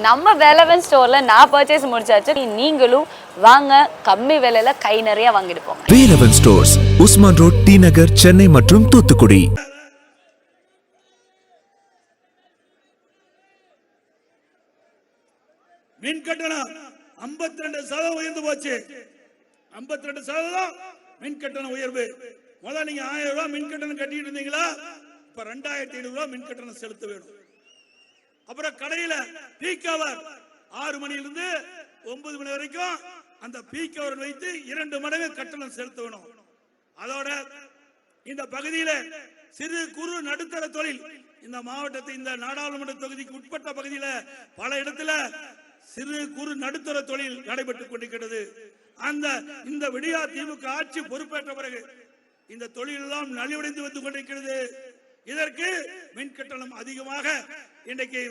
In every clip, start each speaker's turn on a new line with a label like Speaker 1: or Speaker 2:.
Speaker 1: நம்ம வேலவன் ஸ்டோர்ல நான் பர்ச்சேஸ் முடிச்சாச்சு. நீங்களும் வாங்க, கம்மி விலையில கை நிறைய வாங்கிட்டு போங்க.
Speaker 2: Velavan stores, Usman road, T Nagar, Chennai மற்றும் தூத்துக்குடி.
Speaker 3: மின் கட்டணம் 52% உயர்ந்து போச்சு. 52% மின் கட்டணம் உயர்வு. முதல்ல நீங்க 1000 ரூபாய் மின் கட்டணம் கட்டிட்டு இருந்தீங்களா? இப்ப 2500 ரூபாய் மின் கட்டணம் செலுத்த வேணும். அப்புறம் கடையில பீக் அவர் 6 மணியிலிருந்து 9 மணி வரைக்கும் அந்த பீக் அவர் வைத்து 2 மடங்கு கட்டணம் செலுத்த வேணும். அதோட இந்த பகுதியில சிறு குறு நடுத்தர தொழில், இந்த மாவட்டத்தை இந்த நாடாளுமன்ற தொகுதிக்கு உட்பட்ட பகுதியில பல இடத்துல சிறு குறு நடுத்தர தொழில் நடைபெற்றுக் கொண்டிருக்கிறது. இந்த விடியா திமுக ஆட்சி பொறுப்பேற்ற பிறகு இந்த தொழில் எல்லாம் நலிவடைந்து வந்து கொண்டிருக்கிறது. இதற்கு மின் கட்டணம் அதிகமாக இன்றைக்கு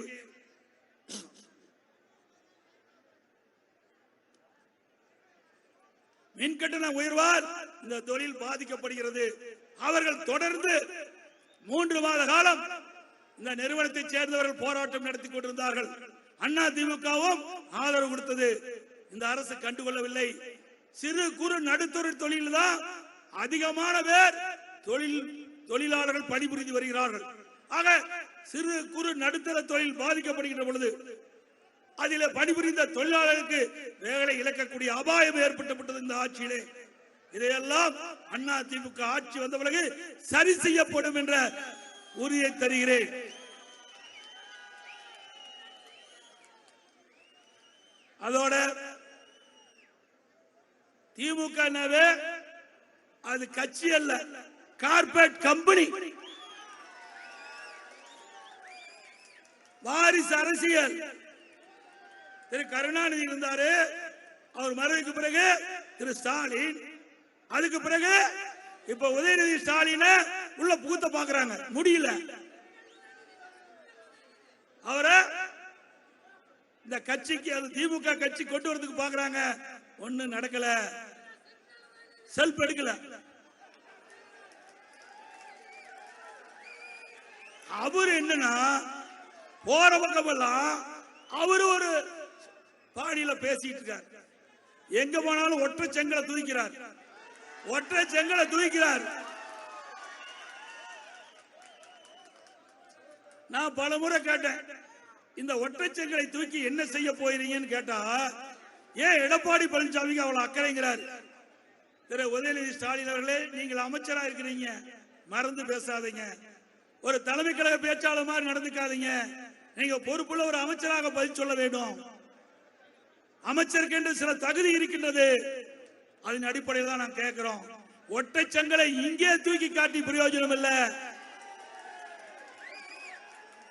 Speaker 3: மின் கட்டண உயர்வால் இந்த தொழில் பாதிக்கப்படுகிறது. அவர்கள் தொடர்ந்து 3 மாத காலம் இந்த நிறுவனத்தை சேர்ந்தவர்கள் போராட்டம் நடத்தி கொண்டிருந்தார்கள். அண்ணா திமுகவும் ஆதரவு கொடுத்தது. இந்த அரசு கண்டுகொள்ளவில்லை. சிறு குறு நடுத்தர தொழில் தான் அதிகமான பேர் தொழிலாளர்கள் பணிபுரிந்து வருகிறார்கள். ஆக சிறு குறு நடுத்தர தொழில் பாதிக்கப்படுகின்ற பொழுது அதில் பணிபுரிந்த தொழிலாளர்களுக்கு வேலை இழக்கக்கூடிய அபாயம் ஏற்பட்டது இந்த ஆட்சியிலே. இதையெல்லாம் அண்ணா திமுக ஆட்சி வந்த பிறகு சரி செய்யப்படும் என்ற உறுதியை தருகிறேன். அதோட திமுக அது கட்சி அல்ல, கார்பரேட் கம்பெனி. வாரிசு அரசியல். திரு கருணாநிதி இருந்தாரு, அவர் மறைவுக்கு பிறகு திரு ஸ்டாலின், அதுக்கு பிறகு இப்ப உதயநிதி ஸ்டாலின் உள்ள புகுத்த பாக்குறாங்க, முடியல. அவரை இந்த கட்சிக்கு, அது திமுக கட்சி கொண்டு வரதுக்கு பாக்குறாங்க, ஒண்ணு நடக்கல, செல்ஃப் எடுக்கல. அவரு என்னன்னா போற பக்கம் எல்லாம் அவரு ஒரு பாடியில பேசிட்டு இருக்கார். எங்க போனாலும் ஒற்றை செங்கலை தூக்கிறார், ஒற்றை செங்கலை தூக்கிறார். நான் பல முறை கேட்டேன், இந்த ஒற்றை செங்கலை தூக்கி என்ன செய்ய போயிருங்கன்னு கேட்டா, ஏன் எடப்பாடி பழனிசாமிக்கு அவ்வளவு அக்கறைங்கிறார். திரு உதயநிதி ஸ்டாலின் அவர்களே, நீங்கள் அமைச்சரா இருக்கிறீங்க, மறந்து பேசாதீங்க. ஒரு தலைமை கழக பேச்சாளர் மாதிரி நடந்துக்காதீங்க. நீங்க பொறுப்புள்ள ஒரு அமைச்சராக பதில் சொல்ல வேண்டும். அமைச்சருக்கு என்று சில தகுதி இருக்கின்றது. அதன் அடிப்படையில் தான் நான் கேட்கிறோம். ஒற்றை செங்கலை இங்கே தூக்கி காட்டி பிரயோஜனம் இல்ல.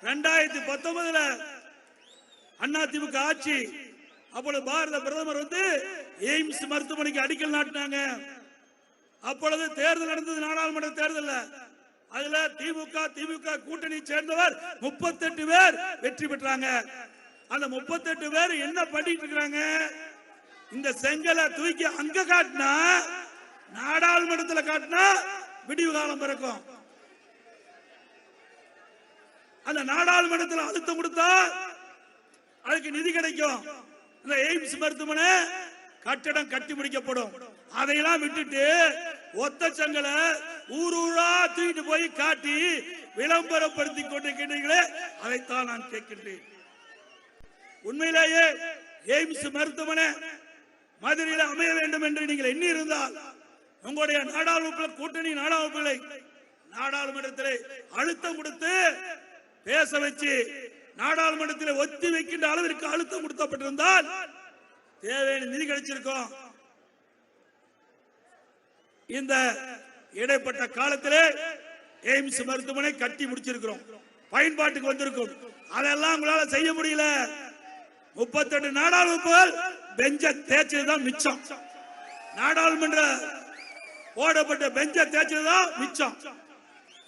Speaker 3: 2019 அதிமுக ஆட்சி, அப்பொழுது பாரத பிரதமர் வந்து எய்ம்ஸ் மருத்துவமனைக்கு அடிக்கல் நாட்டினாங்க. அப்பொழுது தேர்தல் நடந்தது, நாடாளுமன்ற தேர்தல். அதுல திமுக கூட்டணி சேர்ந்தவர் 38 பேர் வெற்றி பெற்றாங்க. அந்த 38 பேர் என்ன பண்ணிட்டு இருக்காங்க? இந்த செங்கலை தூக்கி அங்க காட்டினா, நாடாளுமன்றத்தில் காட்டினா விடிவு காலம் பிறக்கும். அந்த நாடாளுமன்றத்தில் அழுத்தம் கொடுத்தா அதுக்கு நிதி கிடைக்கும். இந்த எய்ம்ஸ் மருத்துவமனை கட்டடம் கட்டி முடிக்கப்படும். அதையெல்லாம் விட்டுட்டு ஒத்த செங்கலை ஊரூரா தூக்கிட்டு போய் காட்டி விளம்பரப்படுத்தி கொண்டிருக்கிறீர்களே, அதைத்தான் நான் கேட்கின்றேன். உண்மையிலேயே எய்ம்ஸ் மருத்துவமனை மதுரையில் அமைய வேண்டும் என்று நீங்கள் எண்ணி இருந்தால், உங்களுடைய நாடாளுமன்ற கூட்டணி நாடாளுமன்றத்தில் அழுத்தம் கொடுத்து பேச வச்சு, நாடாளுமன்றத்தில் ஒத்தி வைக்கின்ற அளவிற்கு அழுத்தம் கொடுக்கப்பட்டிருந்தால் தேவையான நிதி கிடைச்சிருக்கும். இந்த இடைப்பட்ட காலத்திலே எய்ம்ஸ் மருத்துவமனை கட்டி முடிச்சிருக்கிறோம், பயன்பாட்டுக்கு வந்திருக்கும். அதெல்லாம் உங்களால செய்ய முடியல. 38 நாடாளுமன்றங்கள் பெஞ்ச தேய்ச்சதுதான் மிச்சம். நாடாளுமன்ற போடப்பட்ட பெஞ்ச தேய்ச்சதுதான் மிச்சம்.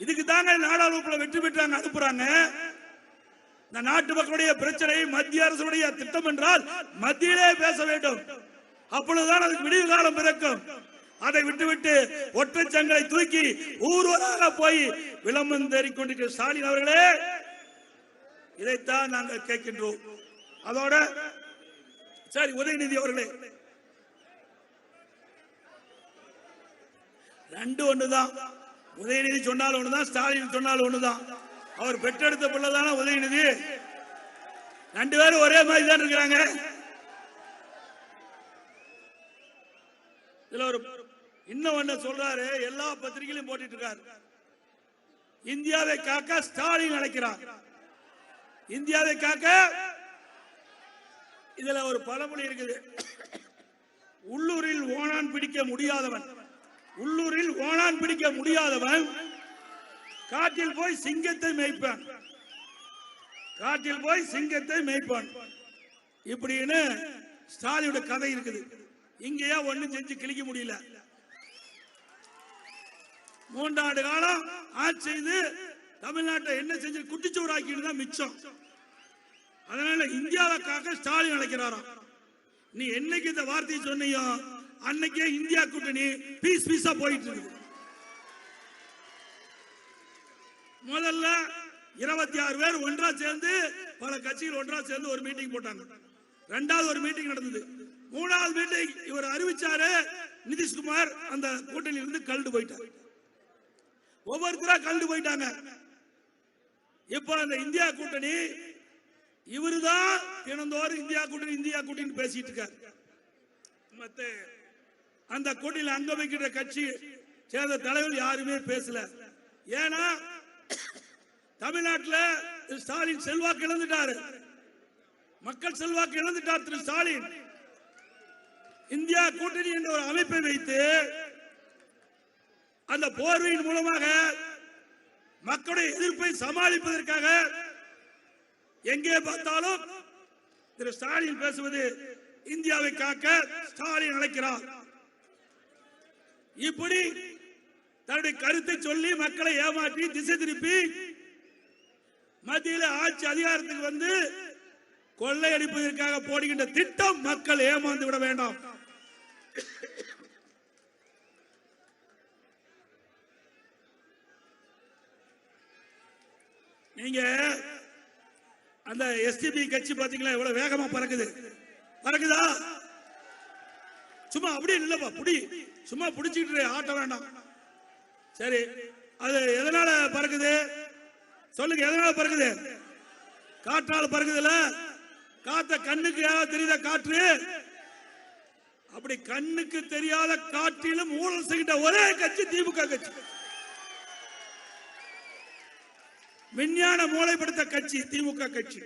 Speaker 3: இதுக்கு தாங்க நாடாளுமன்ற வெற்றி பெற்றாங்க, அனுப்புறாங்க. இந்த நாட்டு மக்களுடைய பிரச்சனை மத்திய அரசுடைய திட்டம் என்றால் மத்தியிலே பேச வேண்டும். அப்பொழுதுதான் அதுக்கு விடிவு காலம் பிறக்கும். அதை விட்டுவிட்டு ஒற்றை சங்கலை தூக்கி ஊர்வலாக போய் விளம்பரம் தேடிக் கொண்டிருக்கிற ஸ்டாலின் அவர்களே, இதைத்தான் நாங்கள் கேட்கின்றோம். அதோட சரி, உதயநிதி அவர்களே, ரெண்டு ஒண்ணுதான். உதயநிதி சொன்னாலும் ஒண்ணுதான், ஸ்டாலின் சொன்னாலும் ஒண்ணுதான். அவர் பெற்றெடுத்த பிள்ளை தானே உதயநிதி. ரெண்டு பேரும் ஒரே மாதிரி தான் இருக்கிறாங்க. இதுல ஒரு இன்னும் ஒண்ணு சொல்றாரு, எல்லா பத்திரிகையிலும் போட்டுட்டு இருக்காரு. இந்தியாவை காக்க ஸ்டாலின் அழைக்கிறார். இந்தியாவை காக்க இதுல ஒரு பழமொழி இருக்குது, உள்ளூரில் ஓணான் பிடிக்க முடியாதவன், உள்ளூரில் ஓணான் பிடிக்க முடியாதவன் காட்டில் போய் சிங்கத்தை மேய்ப்பான், காட்டில் போய் சிங்கத்தை மேய்ப்பான். இப்படின்னு ஸ்டாலினோட கதை இருக்குது. இங்கேயே ஒண்ணும் செஞ்சு கிழிக்க முடியல. 3 ஆண்டு காலம் ஆட்சி செய்து தமிழ்நாட்டை என்ன செஞ்சு குட்டிச்சோறாக்கிட்டு தான் மிச்சம். அதனால இந்தியாவுக்காக ஸ்டாலின் அழைக்கிறாராம். நீ என்னைக்கு இந்த வார்த்தையை சொன்னியோ அன்னைக்கே இந்தியா கூட்டணி பீஸ் பீஸா போயிட்டு இருக்கு. முதல்ல 26 பேர் ஒன்றா சேர்ந்து, பல கட்சிகள் ஒன்றா சேர்ந்து ஒரு மீட்டிங் போட்டாங்க. 2வது ஒரு மீட்டிங் நடந்தது. 3வது மீட்டிங் இவர் அறிவிச்சாரு, நிதிஷ்குமார் அந்த கூட்டணியில இருந்து கலந்து போயிட்டார். ஒவ்வொருத்தரா கலந்து போயிட்டாங்க. இப்ப அந்த இந்தியா கூட்டணி இவருதான் தினந்தோறும் இந்தியா கூட்டணி இந்தியா கூட்டணி பேசிட்டு இருக்காரு. மத்த அந்த கூட்டணியில் அங்க வைக்கிற கட்சி சேர்ந்த தலைவர் யாருமே பேசல. ஏன்னா தமிழ்நாட்டில் ஸ்டாலின் செல்வாக்கு இழந்துட்டாரு, மக்கள் செல்வாக்கு இழந்துட்டார் திரு ஸ்டாலின். இந்தியா கூட்டணி என்ற ஒரு அமைப்பை வைத்து அந்த போர்வையின் மூலமாக மக்களுடைய எதிர்ப்பை சமாளிப்பதற்காக எங்கே பார்த்தாலும் திரு ஸ்டாலின் பேசுவது இந்தியாவை காக்க ஸ்டாலின் அழைக்கிறார். இப்படி தன்னுடைய கருத்தை சொல்லி மக்களை ஏமாற்றி திசை திருப்பி மத்தியில் ஆட்சி அதிகாரத்துக்கு வந்து கொள்ளையடிப்பதற்காக போடுகின்ற திட்டம் மக்கள் ஏமாந்து விட வேண்டாம். நீங்க அந்த எஸ்டிபி கட்சி பாத்தீங்களா எவ்வளவு வேகமா பறக்குது, பறக்குதா? சும்மா அப்படியே இல்லப்பா, புடி, சும்மா புடிச்சிட்டு ஆட்ட வேண்டாம். சரி, அது எதனால பறக்குது சொல்லுங்க, எதனால பறக்குது? காற்றால பறக்குதுல. காத்த கண்ணுக்கு யாராவது தெரியுதா? காற்று அப்படி கண்ணுக்கு தெரியாத காற்றிலும் ஊழல் செய்கின்ற ஒரே கட்சி திமுக கட்சி. விஞ்ஞான மூளைப்படுத்த கட்சி திமுக கட்சி.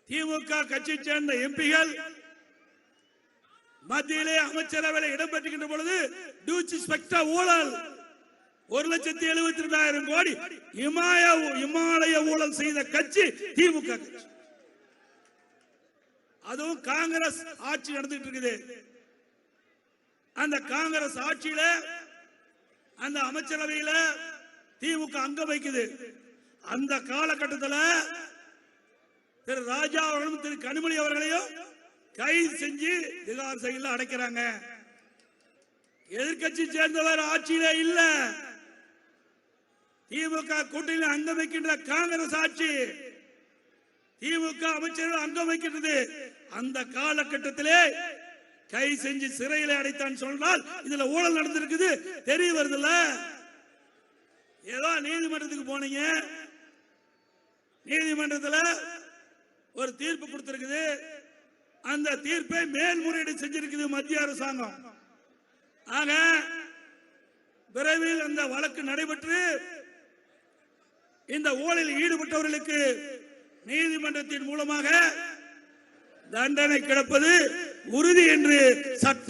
Speaker 3: திமுக கட்சியை சேர்ந்த எம்பிகள் மத்தியிலே அமைச்சரவையில் இடம்பெற்றுகின்ற பொழுது டியூட்டி ஸ்பெக்டர் ஊழல் 1,72,000 கோடி இமாலய ஊழல் செய்த கட்சி திமுக கட்சி. அதுவும் காங்கிரஸ் ஆட்சி நடந்துட்டு இருக்குது. அந்த காங்கிரஸ் ஆட்சியில அந்த அமைச்சரவையில திமுக அங்கம் வைக்குது. அந்த காலகட்டத்தில் திரு ராஜா அவர்களும் திரு கனிமொழி அவர்களையும் கைது செஞ்சு திகார் செயலில் அடைக்கிறாங்க. எதிர்கட்சி சேர்ந்தவர் ஆட்சியிலே இல்ல, திமுக கூட்டணியில் அங்கம் வைக்கின்ற காங்கிரஸ் ஆட்சி, திமுக அமைச்சர்கள் அங்கம் வைக்கின்றது. அந்த காலகட்டத்திலே கை செஞ்சு சிறையில் அடைத்தான் சொன்னால் இதுல ஊழல் நடந்திருக்குது தெரிய வருதுல்ல. ஏதோ நீதிமன்றத்துக்கு போனீங்க, நீதிமன்றத்தில் ஒரு தீர்ப்பு கொடுத்திருக்குது. அந்த தீர்ப்பை மேல்முறையீடு செஞ்சிருக்குது மத்திய அரசாங்கம். ஆக விரைவில் அந்த வழக்கு நடைபெற்று இந்த ஊழலில் ஈடுபட்டவர்களுக்கு நீதிமன்றத்தின் மூலமாக தண்டனை கிடைப்பது உறுதி என்று சட்ட